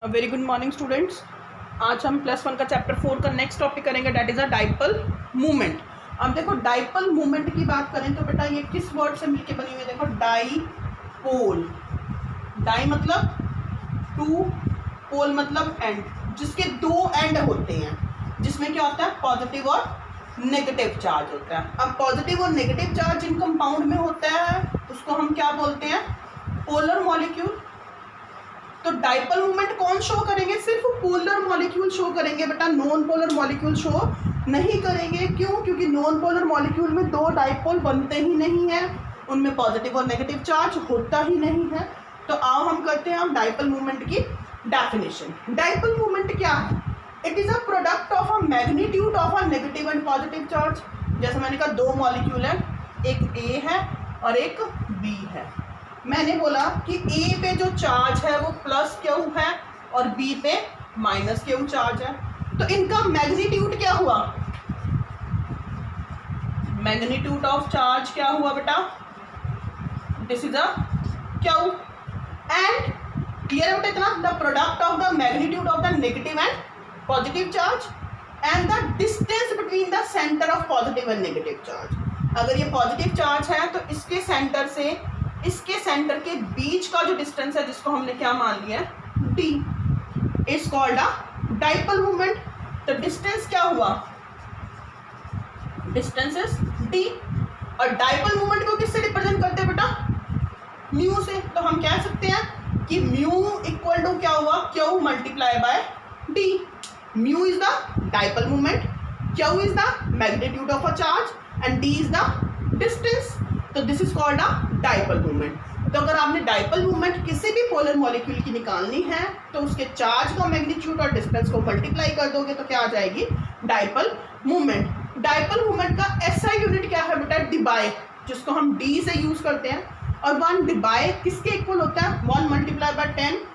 Very good morning students. आज हम +1 का चैप्टर 4 का नेक्स्ट टॉपिक करेंगे, that is a dipole movement. अब देखो डाइपोल मूवमेंट की बात करें तो बेटा ये किस वर्ड से मिलके बनी हुई है? देखो डाइपोल, डाई मतलब टू, पोल मतलब एंड, जिसके दो एंड होते हैं, जिसमें क्या होता है पॉजिटिव और नेगेटिव चार्ज होता है। अब पॉजिटिव और नेगेटिव चार्ज इन कंपाउंड में होता है, उसको हम क्या बोलते हैं? Polar molecule. तो डाइपोल मूवमेंट कौन शो करेंगे? सिर्फ पोलर मॉलिक्यूल शो करेंगे बेटा, नॉन पोलर मॉलिक्यूल शो नहीं करेंगे। क्यों? क्योंकि नॉन पोलर मॉलिक्यूल में दो डाइपोल बनते ही नहीं है, उनमें पॉजिटिव और नेगेटिव चार्ज होता ही नहीं है। तो आओ हम करते हैं डाइपोल मूवमेंट की डेफिनेशन। डाइपोल मूवमेंट क्या है? It is a product of a magnitude of a negative and positive charge. जैसे मैंने कहा दो मॉलिक्यूल है, एक ए है और एक बी है। मैंने बोला कि ए पे जो चार्ज है वो प्लस क्यू है और बी पे माइनस क्यू चार्ज है। तो इनका मैग्नीट्यूड क्या हुआ? मैग्नीट्यूड ऑफ चार्ज क्या हुआ बेटा? This is a Q. And clear है बेटा इतना? The product of the magnitude of the negative and positive charge and the distance between the centre of positive and negative charge. अगर ये positive charge है तो इसके सेंटर से इसके सेंटर के बीच का जो डिस्टेंस है, जिसको हमने क्या मान लिया है? d, is called a dipole movement. तो डिस्टेंस क्या हुआ? Distance is d। और डाइपोल मूवमेंट को किससे रिप्रेजेंट करते हैं बेटा? म्यू से। तो हम कह सकते हैं कि म्यू इक्वल टू क्या हुआ? q multiply by d। Mu is the dipole movement, q is the magnitude of a charge and d is the distance. तो this is called a dipole movement. तो अगर आपने डाइपोल मूवमेंट किसी भी polar molecule की निकालनी है तो उसके चार्ज का मैग्नीट्यूड और डिस्टेंस को मल्टीप्लाई कर दोगे तो क्या आ जाएगी? Dipole movement. डाइपोल मूवमेंट का एसआई यूनिट क्या है बेटा? डिबाई, जिसको हम डी से यूज करते हैं। और 1 डिबाई किसके इक्वल होता है? 1 मल्टीप्लाई बाय 10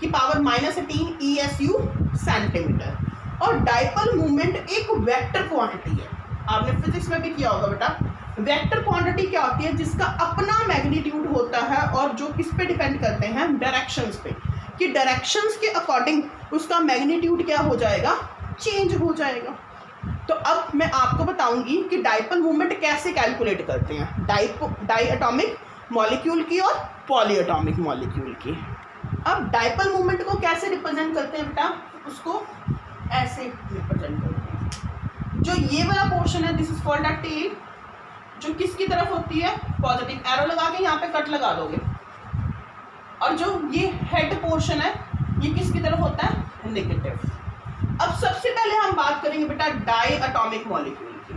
की पावर -18 ESU सेंटीमीटर। और डाइपोल मूवमेंट एक वेक्टर क्वांटिटी है। आपने फिजिक्स में भी किया होगा बेटा। वेक्टर क्वांटिटी क्या होती है? जिसका अपना मैग्नीट्यूड होता है और जो किस पे डिपेंड करते हैं? डायरेक्शंस पे, कि डायरेक्शंस के अकॉर्डिंग उसका मैग्नीट्यूड क्या हो जाएगा? चेंज हो जाएगा। तो अब मैं आपको बताऊंगी कि डाइपोल मूवमेंट कैसे कैलकुलेट करते हैं, डाई एटॉमिक मॉलिक्यूल की और पॉली एटॉमिक मॉलिक्यूल की। अब डाइपोल मूवमेंट को कैसे रिप्रेजेंट करते हैं बेटा? उसको ऐसे रिप्रेजेंट करते हैं। जो ये वाला पोर्शन है, this is called a tail, जो किसकी तरफ होती है? पॉजिटिव। एरो लगा के यहाँ पे कट लगा दोगे। और जो ये हेड पोर्शन है, ये किसकी तरफ होता है? नेगेटिव। अब सबसे पहले हम बात करेंगे बेटा डाई एटॉमिक मॉलिक्यूल की।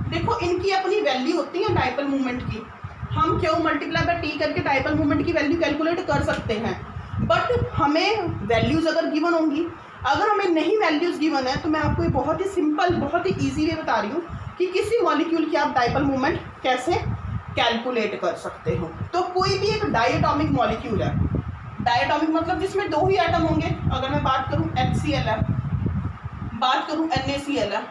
देखो इनकी अपनी वैल्यू होती है डाइपोल मूवमेंट की। हम क्यू मल्टीप्लाई बाय टी करके डाइपोल मूवमेंट की वैल्यू कैलकुलेट कर सकते हैं, बट हमें वैल्यूज अगर गिवन होंगी, अगर हमें नहीं वैल्यूज गिवन है तो मैं आपको बहुत ही सिंपल, बहुत ही ईजी वे बता रही हूँ कि किसी मॉलिक्यूल की आप डाइपोल मूवमेंट कैसे कैलकुलेट कर सकते हो। तो कोई भी एक डायटॉमिक मॉलिक्यूल है, डायटॉमिक मतलब जिसमें दो ही एटम होंगे। अगर मैं बात करूं HCl है, बात करूं NaCl है,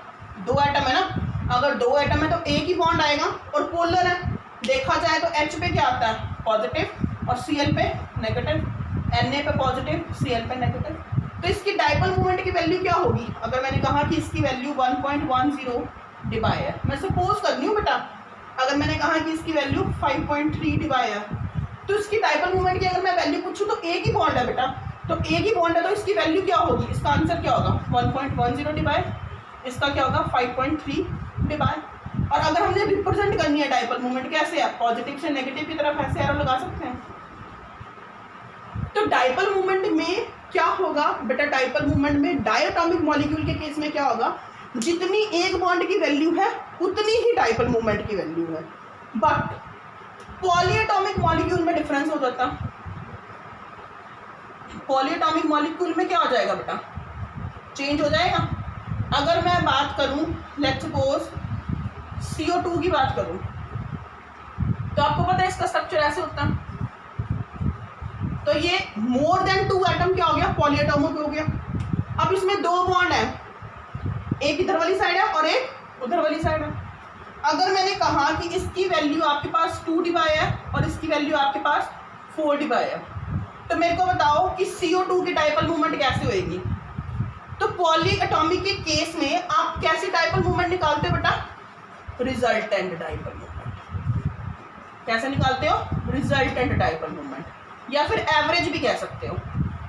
दो एटम है ना। अगर दो एटम है तो एक ही बॉन्ड आएगा और पोलर है। देखा जाए तो H पे क्या आता है? पॉजिटिव और Cl पे नेगेटिव, Na पे पॉजिटिव, Cl पे नेगेटिव। तो इसकी डाइपोल मूवमेंट की वैल्यू क्या होगी? अगर मैंने कहा कि इसकी वैल्यू 1.10 डिबाई है, मैं सपोज कर रही हूँ बेटा। अगर मैंने कहा कि इसकी वैल्यू 5.3 डिबाई है, तो इसकी डाइपोल मूवमेंट की अगर मैं वैल्यू पूछूं तो एक ही बॉन्ड है बेटा, तो एक ही बॉन्ड है तो इसकी वैल्यू क्या होगी? इसका आंसर क्या होगा? 1.10 डिबाई। इसका क्या होगा? 5.3 डिबाई। और अगर हमने रिप्रेजेंट करनी है डाइपोल मूवमेंट, कैसे है? पॉजिटिव से नेगेटिव की तरफ ऐसे एरो लगा सकते हैं। तो डाइपोल मूवमेंट में क्या होगा बेटा? डाइपोल मूवमेंट में डायटॉमिक मॉलिक्यूल के केस में क्या होगा? जितनी एक बॉन्ड की वैल्यू है उतनी ही डाइपोल मूवमेंट की वैल्यू है। बट पॉलीएटॉमिक मॉलिक्यूल में डिफरेंस हो जाता। पॉलीएटॉमिक मॉलिक्यूल में क्या हो जाएगा बेटा? चेंज हो जाएगा। अगर मैं बात करूं, लेट्स सपोज CO2 की बात करूं, तो आपको पता है इसका स्ट्रक्चर ऐसे होता है। तो ये मोर देन 2 एटम क्या हो गया? पॉलीएटॉमिक हो गया। अब इसमें दो बॉन्ड है, एक इधर वाली साइड है और एक उधर वाली साइड है। अगर मैंने कहा कि इसकी वैल्यू आपके पास 2 डिबाई है और इसकी वैल्यू आपके पास 4 डिबाई है, तो मेरे को बताओ कि CO2 की डाइपोल मूवमेंट कैसे होएगी। तो पॉली एटॉमिक के केस में आप कैसी डाइपोल मूवमेंट निकालते हो बेटा? Resultant dipole movement. कैसे निकालते हो? रिजल्टेंट डाइपोल मूवमेंट, या फिर एवरेज भी कह सकते हो।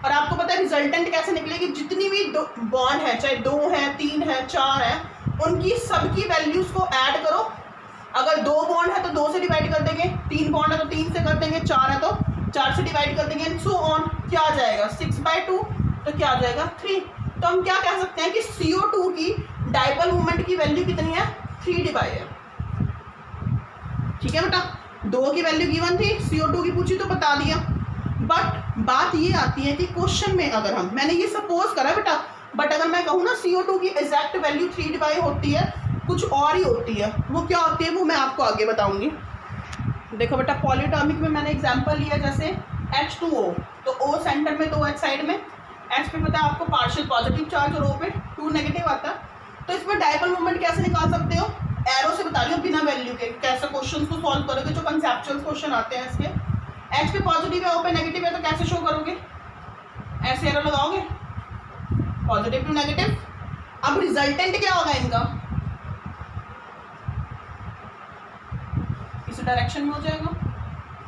और आपको पता है रिजल्टेंट कैसे निकलेगी? जितनी भी बॉन्ड है, चाहे 2 है, 3 है, 4 है, उनकी सबकी वैल्यूज को ऐड करो। अगर 2 बॉन्ड है तो 2 से डिवाइड कर देंगे, 3 बॉन्ड है तो 3 से कर देंगे, 4 है तो 4 से डिवाइड कर देंगे, एंड सो ऑन। क्या आ जाएगा? 6/2। तो क्या आ जाएगा? 3। तो हम क्या कह सकते हैं कि CO2 की डाइपोल मूवमेंट की वैल्यू कितनी है? 3 है। ठीक है बेटा, 2 की वैल्यू गिवन थी, CO2 की पूछी तो बता दिया। बट बात ये आती है कि क्वेश्चन में अगर हम, मैंने ये सपोज करा बेटा, बट अगर मैं कहूँ ना CO2 की एग्जैक्ट वैल्यू 3 होती है, कुछ और ही होती है। वो क्या होती है वो मैं आपको आगे बताऊंगी। देखो बेटा, पॉलीएटॉमिक में मैंने एग्जांपल लिया जैसे H2O, तो O सेंटर में, तो H साइड में, H पे पता है आपको पार्शियल पॉजिटिव चार्ज और O पे 2 नेगेटिव आता है। तो इसमें डाइपोल मूवमेंट कैसे निकाल सकते हो? एरो से बता रही हो, बिना वैल्यू के। कैसे क्वेश्चन को सॉल्व करोगे? जो कंसेप्चुअल क्वेश्चन आते हैं इसके, H पे पॉजिटिव है, O पे नेगेटिव है, तो कैसे शो करोगे? ऐसे एरो लगाओगे, पॉजिटिव टू नेगेटिव। अब रिजल्टेंट क्या होगा इनका? इस डायरेक्शन में हो जाएगा।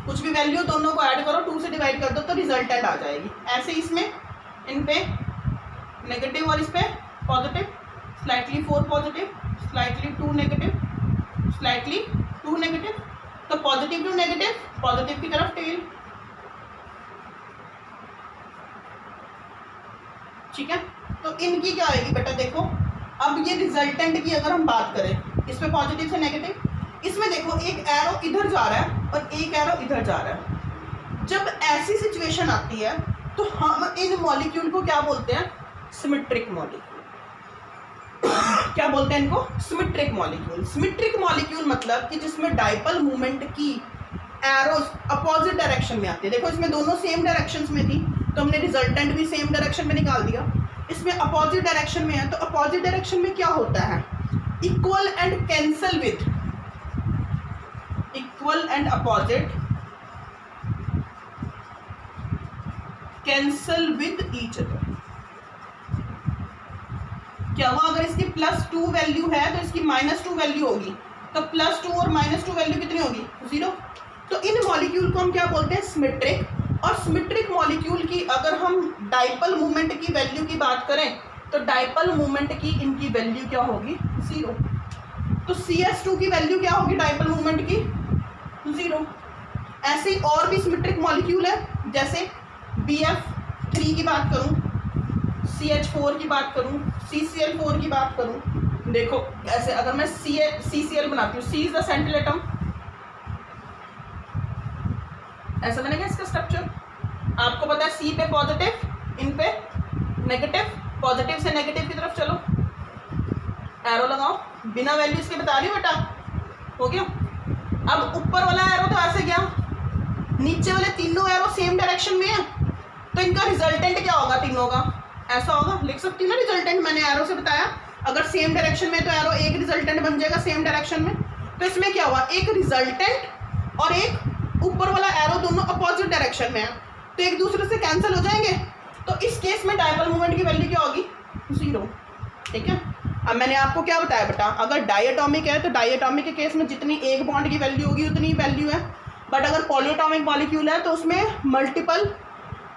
कुछ भी वैल्यू दोनों को ऐड करो, 2 से डिवाइड कर दो तो रिजल्टेंट आ जाएगी। ऐसे इसमें इन पे नेगेटिव और इस पे positive, slightly 4 positive, slightly 2 negative, slightly 2 negative. तो पॉजिटिव टू नेगेटिव, पॉजिटिव की तरफ टेल। ठीक है, तो इनकी क्या आएगी बेटा? देखो, अब ये रिजल्टेंट की अगर हम बात करें, इस पे पॉजिटिव से नेगेटिव, इसमें देखो एक एरो इधर जा रहा है और एक एरो इधर जा रहा है। जब ऐसी सिचुएशन आती है तो हम इन मॉलिक्यूल को क्या बोलते हैं? Symmetric molecule. क्या बोलते हैं इनको? Symmetric molecule. सिमेट्रिक मॉलिक्यूल मतलब कि जिसमें डाइपोल मूवमेंट की एरोज अपोजिट डायरेक्शन में आती है। देखो, इसमें दोनों सेम डायरेक्शंस में थी, तो हमने रिजल्टेंट भी सेम डायरेक्शन में निकाल दिया। इसमें अपोजिट डायरेक्शन में है, तो अपोजिट डायरेक्शन में क्या होता है? Equal and cancel with, equal and opposite cancel with each other. क्या हुआ? अगर इसकी +2 वैल्यू है तो इसकी -2 वैल्यू होगी, तो +2 और -2 वैल्यू कितनी होगी? 0। तो इन मॉलिक्यूल को हम क्या बोलते हैं? सिमेट्रिक। और सिमेट्रिक मॉलिक्यूल की अगर हम डाइपोल मूवमेंट की वैल्यू की बात करें तो डाइपोल मूवमेंट की इनकी वैल्यू क्या होगी? 0। तो CS2 की वैल्यू क्या होगी डाइपोल मूवमेंट की? 0। ऐसे ही और भी सिमेट्रिक मॉलिक्यूल है, जैसे BF3 की बात करूं, CH4 की बात करूं, CCl4 की बात करूं। देखो ऐसे, अगर मैं CCl बनाती हूँ, C is the central atom, ऐसा बनेगा इसका स्ट्रक्चर। आपको पता है C पे पॉजिटिव, इन पे नेगेटिव, पॉजिटिव से नेगेटिव की तरफ चलो, एरो लगाओ, बिना वैल्यू इसके बता रही हूँ बेटा। हो गया। अब ऊपर वाला एरो तो ऐसे गया, नीचे वाले तीनों एरो सेम डायरेक्शन में है, तो इनका रिजल्टेंट क्या होगा? तीनों का ऐसा होगा। लिख सकती हूँ ना रिजल्टेंट, मैंने एरो से बताया। अगर सेम डायरेक्शन में तो एरो एक रिजल्टेंट बन जाएगा सेम डायरेक्शन में। तो इसमें क्या हुआ? एक रिजल्टेंट और एक ऊपर वाला एरो दोनों अपोजिट डायरेक्शन में है, तो एक दूसरे से कैंसिल हो जाएंगे। तो इस केस में डाइपोल मूवमेंट की वैल्यू क्या होगी? 0। ठीक है। अब मैंने आपको क्या बताया बेटा? अगर डायटोमिक है तो डायटोमिक के केस में जितनी एक बॉन्ड की वैल्यू होगी उतनी वैल्यू है। बट अगर पॉलीएटॉमिक मॉलिक्यूल है तो उसमें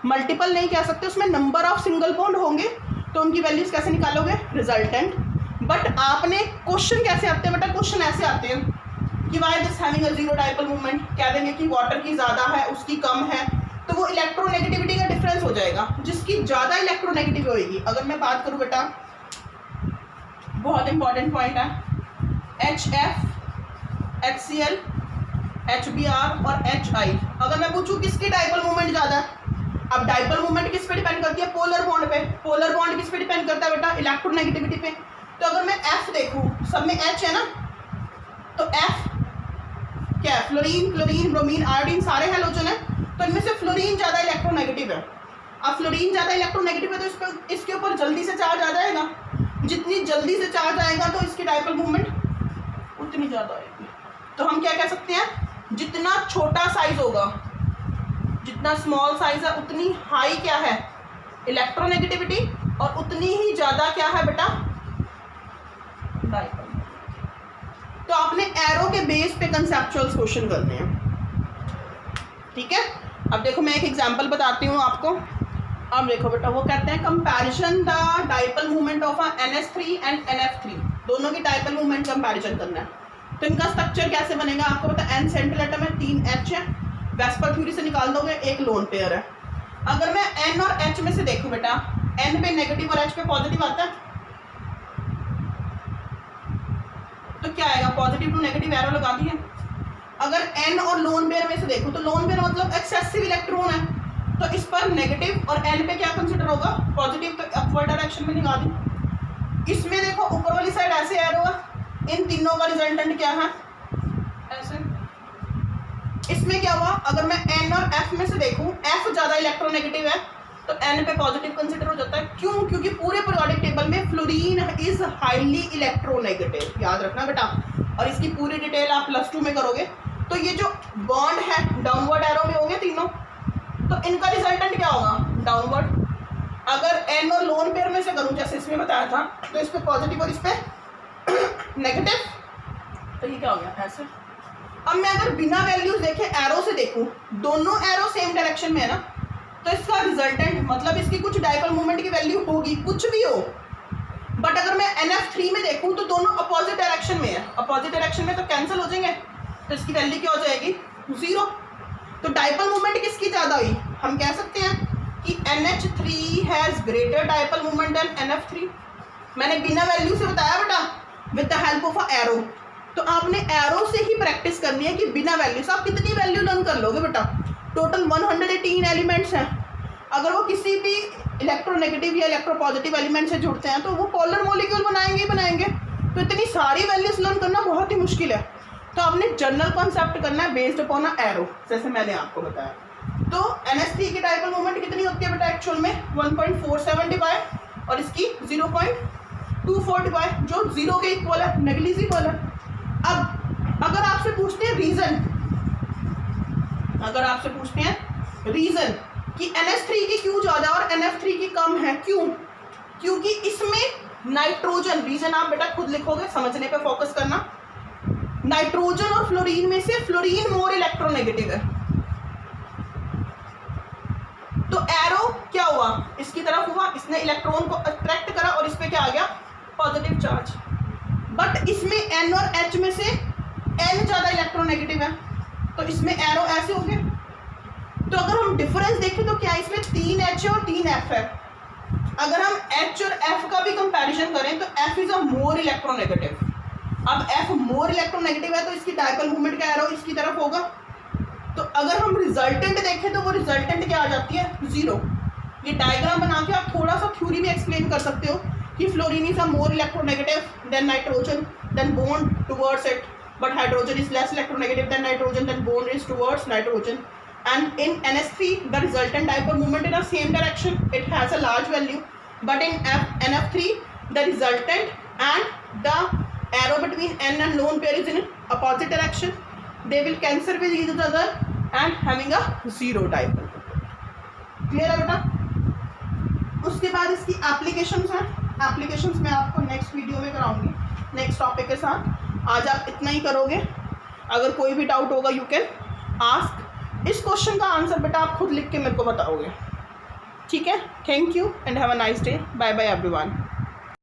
मल्टीपल नहीं कह सकते, उसमें नंबर ऑफ सिंगल बॉन्ड होंगे, तो उनकी वैल्यूज कैसे निकालोगे? रिजल्टेंट। बट आपने क्वेश्चन कैसे आते हैं बेटा? क्वेश्चन ऐसे आते हैं कि why this having a 0 dipole movement, कह देंगे कि वाटर की ज़्यादा है, उसकी कम है, तो वो इलेक्ट्रोनेगेटिविटी का डिफरेंस हो जाएगा। जिसकी ज़्यादा इलेक्ट्रोनेगेटिव होगी, अगर मैं बात करूँ बेटा, बहुत इंपॉर्टेंट पॉइंट है, HF, HCl, HBr और HI, अगर मैं पूछूं किसकी डाइपोल मूवमेंट ज़्यादा है? अब डाइपोल मूवमेंट किस पे डिपेंड करती है? पोलर बॉन्ड पे। पोलर बॉन्ड किस पे डिपेंड करता है बेटा? इलेक्ट्रोनेगेटिविटी पे। तो अगर मैं F देखूं, सब में H है ना, तो F क्या है? फ्लोरीन, क्लोरीन, ब्रोमीन, आयोडीन सारे हैलोजन है, तो इनमें से फ्लोरीन ज़्यादा इलेक्ट्रोनेगेटिव है। अब फ्लोरीन ज़्यादा इलेक्ट्रोनेगेटिव है तो इस पर, इसके ऊपर जल्दी से चार्ज आ जाएगा। जितनी जल्दी से चार्ज आएगा तो इसकी डाइपोल मूवमेंट उतनी ज़्यादा आएगी। तो हम क्या कह सकते हैं? जितना छोटा साइज होगा, जितना स्मॉल साइज है उतनी हाई क्या है इलेक्ट्रोनेगेटिविटी, और उतनी ही ज़्यादा क्या है बेटा डाइपोल। तो आपने एरो के बेस पे कंसेप्चुअल क्वेश्चन करने हैं, ठीक है। अब देखो मैं एक एग्जांपल बताती हूँ आपको। अब देखो बेटा वो कहते हैं comparison the dipole movement of NS3 and NF3, दोनों की डाइपोल मूवमेंट कंपैरिजन करना है। तो इनका स्ट्रक्चर कैसे बनेगा आपको पता है, N सेंट्रल एटम है, 3 H है, वेस्पर थ्योरी से निकाल दोगे, एक लोन पेयर है। अगर मैं N और H में से देखूं बेटा, N पे नेगेटिव और H पे पॉजिटिव आता है, तो क्या आएगा, पॉजिटिव टू नेगेटिव एरो लगा दिए। अगर N और लोन पेयर में से देखूं तो लोन पेयर मतलब एक्सेसिव इलेक्ट्रॉन है, तो इस पर नेगेटिव, और N पे क्या कंसिडर होगा पॉजिटिव, तो अपवर्ड डायरेक्शन में निकाल दी। इसमें देखो ऊपर वाली साइड ऐसे एरो है, इन तीनों का रिजल्टेंट क्या है ऐसे। इसमें क्या हुआ, अगर मैं N और F में से देखूं, F ज़्यादा इलेक्ट्रोनेगेटिव है तो N पे पॉजिटिव कंसिडर हो जाता है। क्यों, क्योंकि पूरे पीरियोडिक टेबल में फ्लोरीन इज हाईली इलेक्ट्रोनेगेटिव, याद रखना बेटा। और इसकी पूरी डिटेल आप +2 में करोगे। तो ये जो बॉन्ड है डाउनवर्ड एरो में होंगे तीनों, तो इनका रिजल्टेंट क्या होगा डाउनवर्ड। अगर N और लोन पेयर में से करूँ जैसे इसमें बताया था, तो इस पर पॉजिटिव और इस पर नेगेटिव, तो ये क्या हो गया ऐसे। अब मैं अगर बिना वैल्यूज देखे एरो से देखूं, दोनों एरो सेम डायरेक्शन में है ना, तो इसका रिजल्टेंट मतलब इसकी कुछ डाइपोल मूवमेंट की वैल्यू होगी, कुछ भी हो। बट अगर मैं NF3 में देखूं तो दोनों अपोजिट डायरेक्शन में है, अपोजिट डायरेक्शन में तो कैंसिल हो जाएंगे, तो इसकी वैल्यू क्या हो जाएगी 0। तो डाइपोल मूवमेंट किसकी ज़्यादा हुई, हम कह सकते हैं कि NH3 has greater dipole movement than NF3। मैंने बिना वैल्यू से बताया बेटा, with the help of a arrow. तो आपने एरो से ही प्रैक्टिस करनी है कि बिना वैल्यू से आप कितनी वैल्यू लर्न कर लोगे बेटा। टोटल 118 एलिमेंट्स हैं, अगर वो किसी भी इलेक्ट्रोनेगेटिव या इलेक्ट्रोपॉजिटिव एलिमेंट से जुड़ते हैं तो वो पोलर मॉलिक्यूल बनाएंगे ही बनाएंगे। तो इतनी सारी वैल्यूज लर्न करना बहुत ही मुश्किल है। तो आपने जनरल कॉन्सेप्ट करना है बेस्ड अपॉन अ एरो, जैसे मैंने आपको बताया। तो NS3 की डाइपोल मूवमेंट कितनी होती है बेटा एक्चुअल में 1.47 डिवाइड, और इसकी 0.24 डिवाइड, जो 0 के इक्वल है, नेग्लिजिबल है। अब अगर आपसे पूछते हैं रीजन, अगर आपसे पूछते हैं रीजन कि NS3 की क्यों ज़्यादा और NF3 की कम है, क्यों, क्योंकि इसमें नाइट्रोजन, रीजन आप बेटा खुद लिखोगे, समझने पे फोकस करना। नाइट्रोजन और फ्लोरीन में से फ्लोरीन मोर इलेक्ट्रोनेगेटिव है, तो एरो क्या हुआ इसकी तरफ हुआ, इसने इलेक्ट्रॉन को अट्रैक्ट करा और इस पे क्या आ गया पॉजिटिव चार्ज। बट इसमें N और H में से N ज़्यादा इलेक्ट्रोनेगेटिव है, तो इसमें एरो ऐसे हो गए। तो अगर हम डिफरेंस देखें तो क्या इसमें 3 H और 3 F है। अगर हम H और F का भी कंपैरिजन करें तो F is a more electronegative. अब F मोर इलेक्ट्रोनेगेटिव है तो इसकी डाइपोल मूवमेंट का एरो इसकी तरफ होगा। तो अगर हम रिजल्टेंट देखें तो वो रिजल्टेंट क्या आ जाती है 0। ये डायग्राम बना के आप थोड़ा सा थ्योरी भी एक्सप्लेन कर सकते हो कि fluorine is a more electronegative than nitrogen, then bond towards it, but hydrogen is less electronegative than nitrogen, then bond is towards nitrogen. And in NS3 the resultant dipole movement in the same direction, it has a large value, but in NF3 the resultant and the arrow between N and lone pair is in opposite direction, they will cancel with each other and having a 0 dipole. Clear है बेटा। उसके बाद इसकी applications हैं, applications मैं आपको next video में कराऊंगी next topic के साथ। आज आप इतना ही करोगे, अगर कोई भी डाउट होगा यू कैन आस्क। इस क्वेश्चन का आंसर बेटा आप खुद लिख के मेरे को बताओगे, ठीक है। Thank you and have a nice day, bye bye everyone.